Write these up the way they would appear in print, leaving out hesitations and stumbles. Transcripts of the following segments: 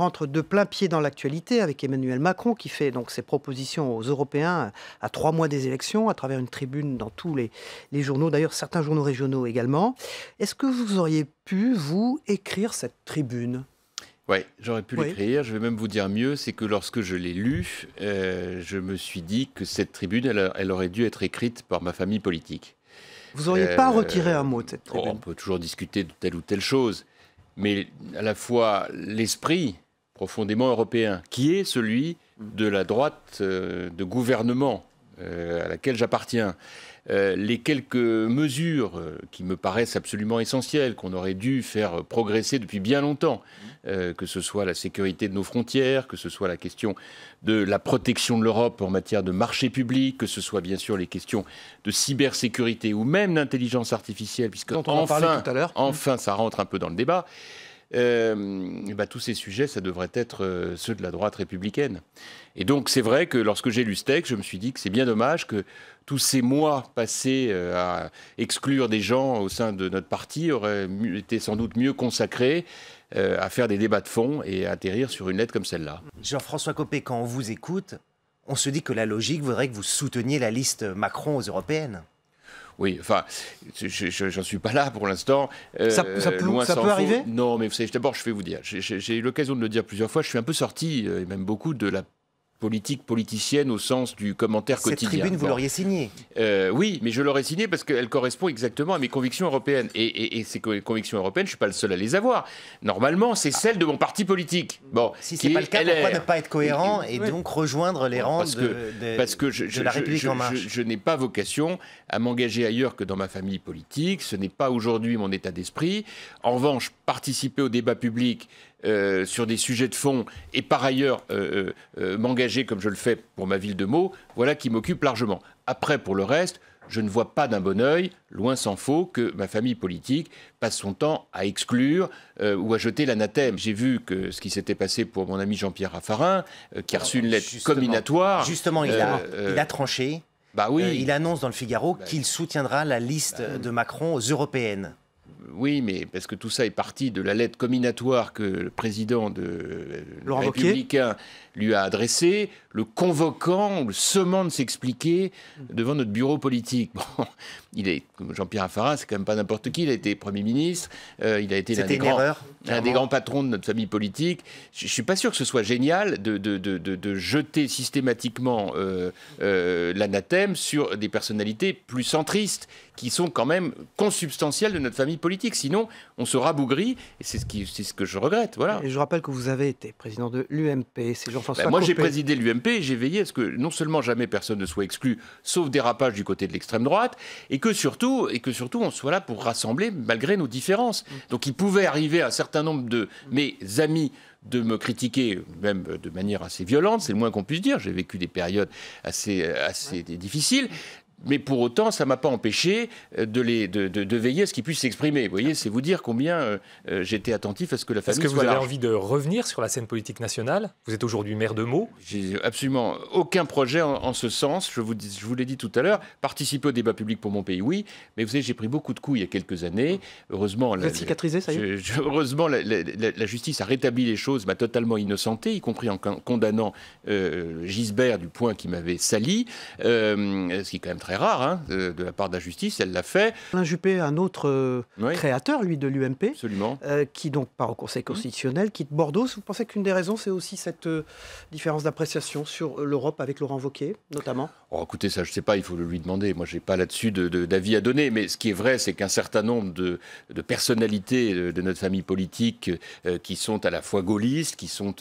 rentre de plein pied dans l'actualité avec Emmanuel Macron qui fait donc ses propositions aux Européens à 3 mois des élections à travers une tribune dans tous les journaux, d'ailleurs certains journaux régionaux également. Est-ce que vous auriez pu, vous, écrire cette tribune ? Oui, j'aurais pu l'écrire. Je vais même vous dire mieux, c'est que lorsque je l'ai lu, je me suis dit que cette tribune, elle aurait dû être écrite par ma famille politique. Vous n'auriez pas retiré un mot de cette tribune ? On peut toujours discuter de telle ou telle chose, mais à la fois l'esprit profondément européen, qui est celui de la droite de gouvernement à laquelle j'appartiens, les quelques mesures qui me paraissent absolument essentielles, qu'on aurait dû faire progresser depuis bien longtemps, que ce soit la sécurité de nos frontières, que ce soit la question de la protection de l'Europe en matière de marché public, que ce soit bien sûr les questions de cybersécurité ou même d'intelligence artificielle, puisque enfin ça rentre un peu dans le débat. Tous ces sujets, ça devrait être ceux de la droite républicaine. Et donc c'est vrai que lorsque j'ai lu ce texte, je me suis dit que c'est bien dommage que tous ces mois passés à exclure des gens au sein de notre parti auraient été sans doute mieux consacrés à faire des débats de fond et à atterrir sur une lettre comme celle-là. Jean-François Copé, quand on vous écoute, on se dit que la logique voudrait que vous souteniez la liste Macron aux européennes. Oui, enfin, j'en suis pas là pour l'instant. Ça peut arriver ? Non, mais vous savez, d'abord, je vais vous dire, j'ai eu l'occasion de le dire plusieurs fois, je suis un peu sorti, et même beaucoup, de la politique politicienne au sens du commentaire quotidien. Cette tribune, vous l'auriez signée ? Oui, mais je l'aurais signée parce qu'elle correspond exactement à mes convictions européennes. Et ces convictions européennes, je ne suis pas le seul à les avoir. Normalement, c'est celle de mon parti politique. Bon, si ce n'est pas le cas, pourquoi ne pas être cohérent et donc rejoindre les rangs de la République En Marche ? Je n'ai pas vocation à m'engager ailleurs que dans ma famille politique. Ce n'est pas aujourd'hui mon état d'esprit. En revanche, participer au débat public sur des sujets de fond et par ailleurs m'engager comme je le fais pour ma ville de Meaux, voilà qui m'occupe largement. Après, pour le reste, je ne vois pas d'un bon œil, loin s'en faut, que ma famille politique passe son temps à exclure ou à jeter l'anathème. J'ai vu que ce qui s'était passé pour mon ami Jean-Pierre Raffarin, qui a reçu une lettre comminatoire. Justement, il a tranché. Oui. Il annonce dans le Figaro qu'il soutiendra la liste de Macron aux européennes. Oui, mais parce que tout ça est parti de la lettre comminatoire que le président républicain lui a adressée, le convoquant, le sommant de s'expliquer devant notre bureau politique. Bon, Jean-Pierre Raffarin, c'est quand même pas n'importe qui, il a été Premier ministre, il a été l'un des grands patrons de notre famille politique. Je ne suis pas sûr que ce soit génial de jeter systématiquement l'anathème sur des personnalités plus centristes, qui sont quand même consubstantielles de notre famille politique. Sinon, on se rabougrit, et c'est ce que je regrette. Voilà. Et je rappelle que vous avez été président de l'UMP, c'est Jean-François Copé. Moi, j'ai présidé l'UMP et j'ai veillé à ce que non seulement jamais personne ne soit exclu, sauf dérapage du côté de l'extrême droite, et que surtout, on soit là pour rassembler malgré nos différences. Donc, il pouvait arriver à un certain nombre de mes amis de me critiquer, même de manière assez violente, c'est le moins qu'on puisse dire. J'ai vécu des périodes assez difficiles. Mais pour autant, ça ne m'a pas empêché de veiller à ce qu'ils puissent s'exprimer. Vous voyez, c'est vous dire combien j'étais attentif à ce que la famille soit large. Est-ce que vous avez envie de revenir sur la scène politique nationale ? Vous êtes aujourd'hui maire de Meaux. J'ai absolument aucun projet en ce sens. Je vous l'ai dit tout à l'heure. Participer au débat public pour mon pays, oui. Mais vous savez, j'ai pris beaucoup de coups il y a quelques années. Heureusement, vous êtes cicatrisé, ça y est ? Heureusement, la justice a rétabli les choses, m'a totalement innocenté, y compris en condamnant Gisbert du point qui m'avait sali, ce qui est quand même très rare de la part de la justice, elle l'a fait. Alain Juppé, un autre créateur, lui, de l'UMP, absolument, qui donc part au Conseil constitutionnel, quitte Bordeaux. Vous pensez qu'une des raisons, c'est aussi cette différence d'appréciation sur l'Europe avec Laurent Wauquiez, notamment ? Écoutez, ça, je ne sais pas, il faut le lui demander. Moi, je n'ai pas là-dessus d'avis à donner. Mais ce qui est vrai, c'est qu'un certain nombre de personnalités de notre famille politique qui sont à la fois gaullistes, qui sont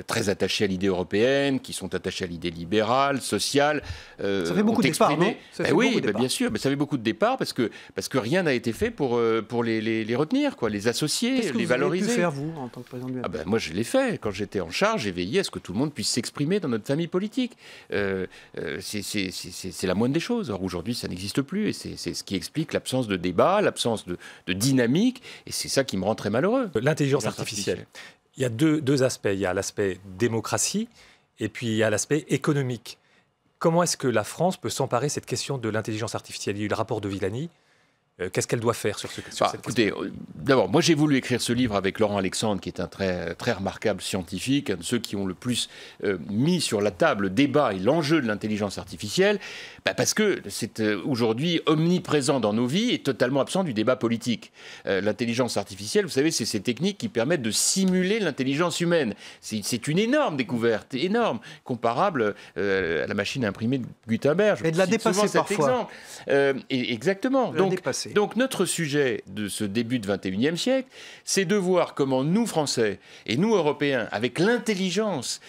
très attachées à l'idée européenne, qui sont attachées à l'idée libérale, sociale, ça fait beaucoup de départs, non ? Oui, bien sûr, mais ça fait beaucoup de départs parce que rien n'a été fait pour les retenir, les associer, les valoriser. Qu'est-ce que vous avez pu faire, vous, en tant que président du l'UMP ? Moi, je l'ai fait. Quand j'étais en charge, j'ai veillé à ce que tout le monde puisse s'exprimer dans notre famille politique. C'est la moindre des choses. Or, aujourd'hui, ça n'existe plus. Et c'est ce qui explique l'absence de débat, l'absence de dynamique. Et c'est ça qui me rend très malheureux. L'intelligence artificielle. Il y a deux aspects. Il y a l'aspect démocratie et puis il y a l'aspect économique. Comment est-ce que la France peut s'emparer de cette question de l'intelligence artificielle ? Il y a eu le rapport de Villani. Qu'est-ce qu'elle doit faire sur cette question? Écoutez, d'abord, moi j'ai voulu écrire ce livre avec Laurent Alexandre, qui est un très, très remarquable scientifique, un de ceux qui ont le plus mis sur la table le débat et l'enjeu de l'intelligence artificielle, parce que c'est aujourd'hui omniprésent dans nos vies et totalement absent du débat politique. L'intelligence artificielle, vous savez, c'est ces techniques qui permettent de simuler l'intelligence humaine. C'est une énorme découverte, énorme, comparable à la machine à imprimer de Gutenberg. Et de la dépasser parfois. Exactement. Donc notre sujet de ce début de XXIe siècle, c'est de voir comment nous, Français, et nous, Européens, avec l'intelligence,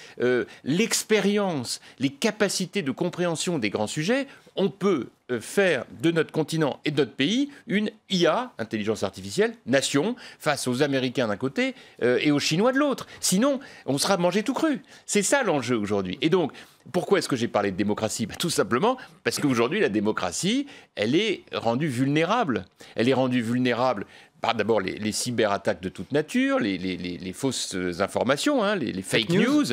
l'expérience, les capacités de compréhension des grands sujets, on peut faire de notre continent et de notre pays une IA, intelligence artificielle, nation, face aux Américains d'un côté et aux Chinois de l'autre. Sinon, on sera mangé tout cru. C'est ça l'enjeu aujourd'hui. Et donc, pourquoi est-ce que j'ai parlé de démocratie? Tout simplement parce qu'aujourd'hui, la démocratie, elle est rendue vulnérable. Elle est rendue vulnérable par d'abord les cyberattaques de toute nature, les fausses informations, les fake news,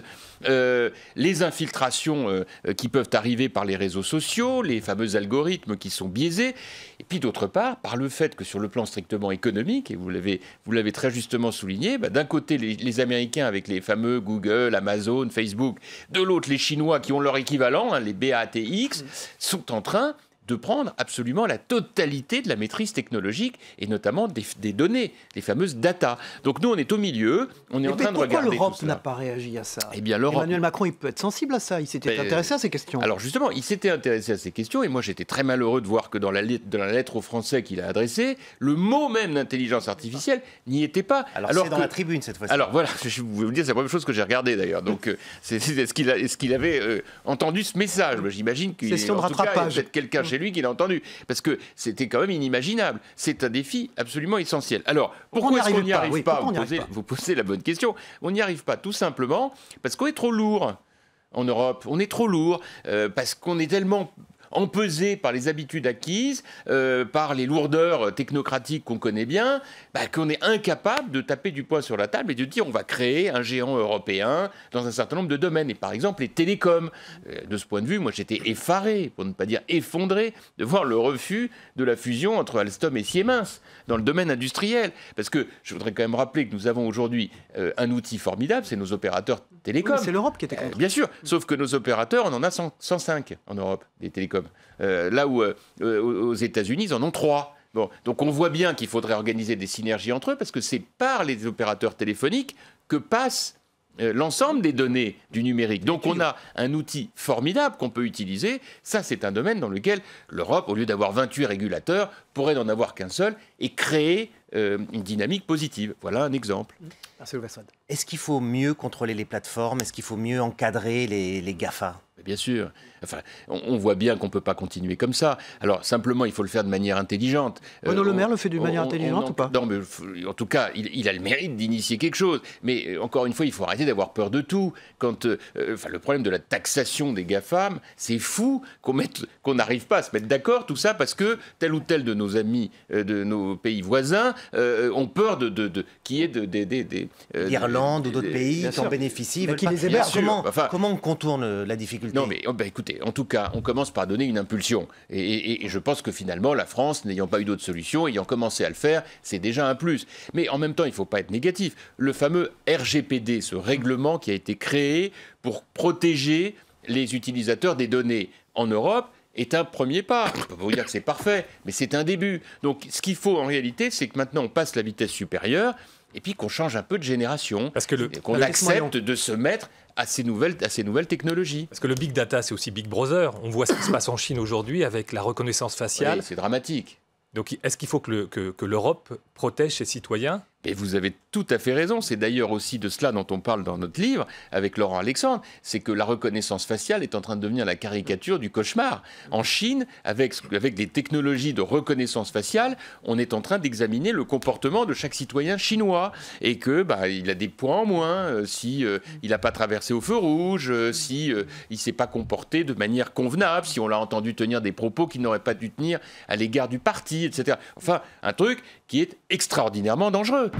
les infiltrations qui peuvent arriver par les réseaux sociaux, les fameux algorithmes qui sont biaisés, et puis d'autre part, par le fait que sur le plan strictement économique, et vous l'avez très justement souligné, d'un côté les Américains avec les fameux Google, Amazon, Facebook, de l'autre les Chinois qui ont leur équivalent, les BATX, sont en train de prendre absolument la totalité de la maîtrise technologique et notamment des données, les fameuses data. Donc nous, on est au milieu, on est en train de regarder tout ça. Pourquoi l'Europe n'a pas réagi à ça? Eh bien, l'Europe... Emmanuel Macron, il peut être sensible à ça, il s'était intéressé à ces questions. Alors justement, il s'était intéressé à ces questions et moi j'étais très malheureux de voir que dans la lettre aux Français qu'il a adressée, le mot même d'intelligence artificielle n'y était pas. Alors c'est dans la tribune cette fois-ci. Alors voilà, je vais vous dire, c'est la première chose que j'ai regardée d'ailleurs. Donc est-ce qu'il avait entendu ce message? J'imagine qu'il y a peut-être quelqu'un chez lui qui l'a entendu, parce que c'était quand même inimaginable. C'est un défi absolument essentiel. Alors, pourquoi est-ce qu'on n'y arrive pas? Vous posez la bonne question. On n'y arrive pas tout simplement parce qu'on est trop lourd en Europe. On est trop lourd parce qu'on est tellement empesé par les habitudes acquises, par les lourdeurs technocratiques qu'on connaît bien, qu'on est incapable de taper du poing sur la table et de dire on va créer un géant européen dans un certain nombre de domaines. Et par exemple, les télécoms. De ce point de vue, moi j'étais effaré, pour ne pas dire effondré, de voir le refus de la fusion entre Alstom et Siemens dans le domaine industriel. Parce que je voudrais quand même rappeler que nous avons aujourd'hui un outil formidable, c'est nos opérateurs télécoms. Oui, c'est l'Europe qui était contre. Bien sûr, sauf que nos opérateurs, on en a 105 en Europe, des télécoms. Là où aux États-Unis, ils en ont 3. Bon, donc on voit bien qu'il faudrait organiser des synergies entre eux, parce que c'est par les opérateurs téléphoniques que passent l'ensemble des données du numérique. Donc on a un outil formidable qu'on peut utiliser. Ça, c'est un domaine dans lequel l'Europe, au lieu d'avoir 28 régulateurs, pourrait n'en avoir qu'un seul et créer une dynamique positive. Voilà un exemple. Est-ce qu'il faut mieux contrôler les plateformes? Est-ce qu'il faut mieux encadrer les GAFA? Bien sûr. Enfin, on voit bien qu'on ne peut pas continuer comme ça. Alors, simplement, il faut le faire de manière intelligente. Bruno Le Maire le fait d'une manière intelligente ou pas? Non, mais en tout cas, il a le mérite d'initier quelque chose. Mais encore une fois, il faut arrêter d'avoir peur de tout. Le problème de la taxation des GAFAM, c'est fou qu'on n'arrive pas à se mettre d'accord, tout ça, parce que tel ou tel de nos amis de nos pays voisins ont peur qu'il y ait l'Irlande ou d'autres pays qui en bénéficient. Qui les hébergent. Comment on contourne la difficulté? Non, mais écoutez, en tout cas, on commence par donner une impulsion. Et je pense que finalement, la France, n'ayant pas eu d'autre solution, ayant commencé à le faire, c'est déjà un plus. Mais en même temps, il ne faut pas être négatif. Le fameux RGPD, ce règlement qui a été créé pour protéger les utilisateurs des données en Europe, est un premier pas. Je ne peux pas vous dire que c'est parfait, mais c'est un début. Donc ce qu'il faut en réalité, c'est que maintenant on passe la vitesse supérieure et puis qu'on change un peu de génération, qu'on accepte de se mettre à ces nouvelles technologies. Parce que le big data, c'est aussi Big Brother. On voit ce qui se passe en Chine aujourd'hui avec la reconnaissance faciale. Oui, c'est dramatique. Donc est-ce qu'il faut que l'Europe protège ses citoyens? Et vous avez tout à fait raison. C'est d'ailleurs aussi de cela dont on parle dans notre livre avec Laurent Alexandre. C'est que la reconnaissance faciale est en train de devenir la caricature du cauchemar. En Chine, avec des technologies de reconnaissance faciale, on est en train d'examiner le comportement de chaque citoyen chinois. Et que il a des points en moins si il n'a pas traversé au feu rouge, si il ne s'est pas comporté de manière convenable, si on l'a entendu tenir des propos qu'il n'aurait pas dû tenir à l'égard du parti, etc. Enfin, un truc qui est extraordinairement dangereux.